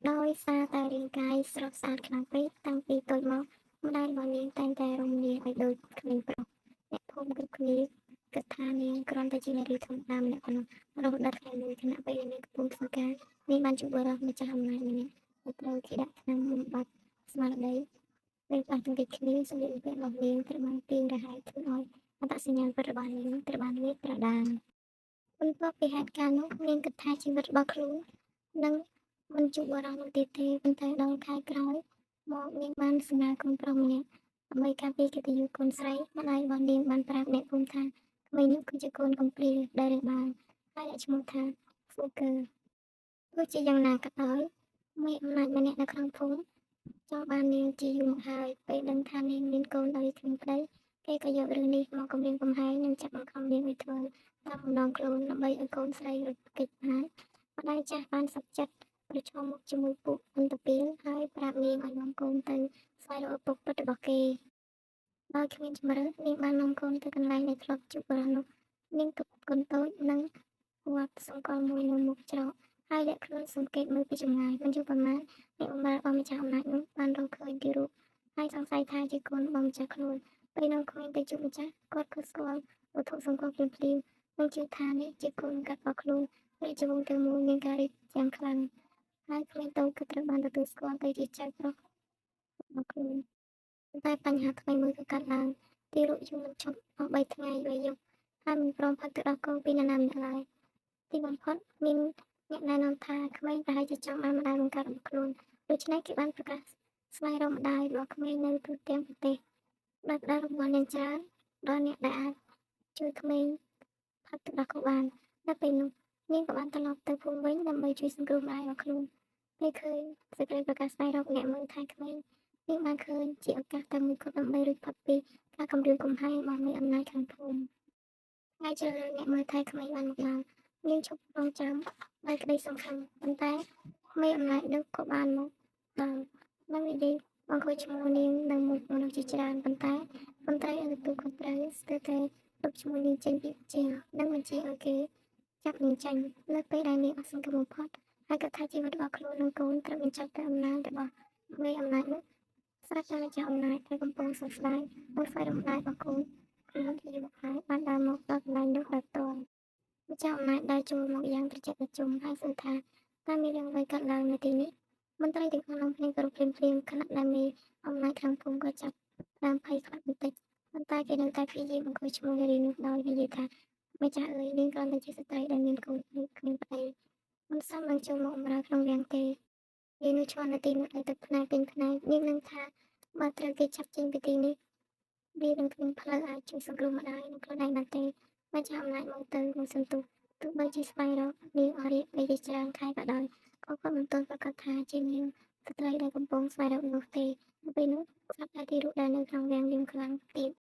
ដោយសារតែរាងកាយស្រស់ស្អាតខ្លាំងពេកតាំងពីតូចមកម្ដាយរបស់នាងតែងតែរំលាយឲ្យដូចក្មេងប្រុសអ្នកភូមិគ្រប់គ្នាគិតថានាងគ្រាន់តែជានារីធម្មតាម្នាក់ប៉ុណ្ណោះរហូតដល់ថ្ងៃមួយខណៈពេលនាងកំពុងធ្វើការនាងបានជួបបុរសម្ចាស់អំណាចម្នាក់ដែលត្រូវគេដាក់ថ្នាំបំបាត់ស្មារតីពេលខ្លះទាំងពីគ្នាសម្លៀកបំពាក់របស់នាងត្រូវបានទាញរហែកធ្វើឲ្យអត្តសញ្ញាណពិតរបស់នាងត្រូវបានលាតត្រដាងបន្ទាប់ពីហេតុការណ៍នោះនាងគិតថាជីវិតរបស់ខ្លួននឹងមិនជួបបុរសនោះទៀតទេប៉ុន្តែដល់ខែក្រោយមកនាងបានស្នេហ៍កូនប្រុសម្នាក់ដើម្បីការពារកិត្តិយសកូនស្រីម្ដាយរបស់នាងបានប្រាប់អ្នកភូមិថាក្មេងនោះគឺជាកូនកំព្រាដែលរើសបានហើយដាក់ឈ្មោះថា Fuker ទោះជាយ៉ាងណាក៏ដោយមេអំណាចម្នាក់នៅក្នុងភូមិចង់បាននាងជាយូរមកហើយពេលដឹងថានាងមានកូនដោយគ្មានប្តីគេក៏យករឿងនេះមកគំរាមកំហែងនិងចាប់បង្ខំនាងឲ្យធ្វើតាមបំណងខ្លួនដើម្បីឲ្យកូនស្រីរត់គេចបានម្ដាយចាស់បានសុខចិត្តប្រឈមមុខជាមួយពួកអន្តពាលហើយប្រាប់នាងឲ្យនាំកូនទៅស្វែងរកឪពុកពិតរបស់គេដោយគ្មានជម្រើសនាងបាននាំកូនទៅកន្លែងដែលធ្លាប់ជួបបុរសនោះនាងទុកកូនតូចនិងវត្តសម្គាល់មួយនៅមុខច្រកហើយលាក់ខ្លួនសង្កេតមើលពីចម្ងាយមិនយូរប៉ុន្មានអ្នកបម្រើរបស់ម្ចាស់អំណាចនោះបានរកឃើញពីរូបហើយសង្ស័យថាជាកូនរបស់ម្ចាស់ខ្លួនពេលនាំក្មេងទៅជួបម្ចាស់គាត់ក៏ស្គាល់វត្ថុសម្គាល់ភ្លាមៗនិងជឿថានេះជាកូនកាត់របស់ខ្លួនរាជវង្សទាំងមូលមានការរីកយ៉ាងខ្លាំងហើយក្មេងតូចក៏ត្រូវបានទទួលស្គាល់ទៅជាចៅប្រុសរបស់ខ្លួនតែបញ្ហាថ្មីមួយក៏កើតឡើងទារកយំមិនឈប់អស់3ថ្ងៃ3យប់ហើយមិនព្រមផឹកទឹកដោះគោពីនរណាម្នាក់ឡើយទីបំផុតមានអ្នកណែនាំថាក្មេងប្រហែលជាចង់បានម្ដាយបង្កើតរបស់ខ្លួនដូច្នេះគេបានប្រកាសស្វែងរកម្ដាយរបស់ក្មេងនៅទូទាំងប្រទេសដោយផ្ដល់រង្វាន់យ៉ាងច្រើនដល់អ្នកដែលអាចជួយក្មេងផឹកទឹកដោះគោបាននៅពេលនោះនាងក៏បានត្រឡប់ទៅភូមិវិញដើម្បីជួយសង្គ្រោះម្ដាយរបស់ខ្លួនពេលឃើញសេចក្ដីប្រកាសស្វែងរកអ្នកមើលថែក្មេងនាងបានឃើញជាឱកាសតែមួយគត់ដើម្បីរួចផុតពីការគំរាមកំហែងរបស់មេអំណាចខាងភូមិថ្ងៃជ្រើសរើសអ្នកមើលថែក្មេងបានមកដល់នាងឈប់រងចាំដោយក្ដីសង្ឃឹមប៉ុន្តែមេអំណាចនោះក៏បានមកដល់និងនិយាយបង្ខូចឈ្មោះនាងនៅមុខមនុស្សជាច្រើនប៉ុន្តែមន្ត្រីឲ្យទទួលខុសត្រូវស្ទើរតែលុបឈ្មោះនាងចេញពីជានិងបញ្ជាឲ្យគេចាប់នាងចេញនៅពេលដែលនាងអស់សង្ឃឹមបំផុតហើយគិតថាជីវិតរបស់ខ្លួននិងកូនត្រូវបញ្ចប់ដោយអំណាចរបស់មេអំណាចនោះស្រាប់តែម្ចាស់អំណាចដែលកំពុងសោកស្ដាយដោយស្វែងរកម្ដាយរបស់កូនខ្លួនជាយូរហើយបានដើរមកដល់កន្លែងនោះដោយផ្ទាល់ម្ចាស់អំណាចដើរចូលមកយ៉ាងត្រជាក់ត្រជុំហើយសួរថាតើមានរឿងអ្វីកើតឡើងនៅទីនេះមន្ត្រីទាំងអស់នាំគ្នាគោរពភ្លាមៗខណៈដែលមេអំណាចខាងភូមិក៏ចាប់ផ្ដើមភ័យខ្លាចបន្តិចប៉ុន្តែគេនៅតែព្យាយាមបង្ខូចឈ្មោះនារីនោះដោយនិយាយថាម្ចាស់អើយនាងគ្រាន់តែជាស្ត្រីដែលមានកូននៅគ្មានប្ដីមិនសមនឹងចូលមកបម្រើក្នុងរាំងទេនាងនោះឈរនៅទីនោះដោយទឹកភ្នែកពេញភ្នែកនាងនឹងថាបើត្រូវគេចាប់ចេញពីទីនេះវានឹងគ្មានផ្លូវអាចជួយសង្គ្រោះម្ដាយនិងខ្លួនឯងបានទេម្ចាស់អំណាចមើលទៅនឹងសន្ទុះទោះបីជាស្វែងរកនាងអស់រយៈពេលជាច្រើនខែក៏ដោយក៏គាត់មិនទាន់ប្រកាសថាជានាងស្ត្រីដែលកំពុងស្វែងរកនោះទេនៅពេលនោះស្រាប់តែទារកដែលនៅក្នុងរាំងលៀមខ្លាំងទៀត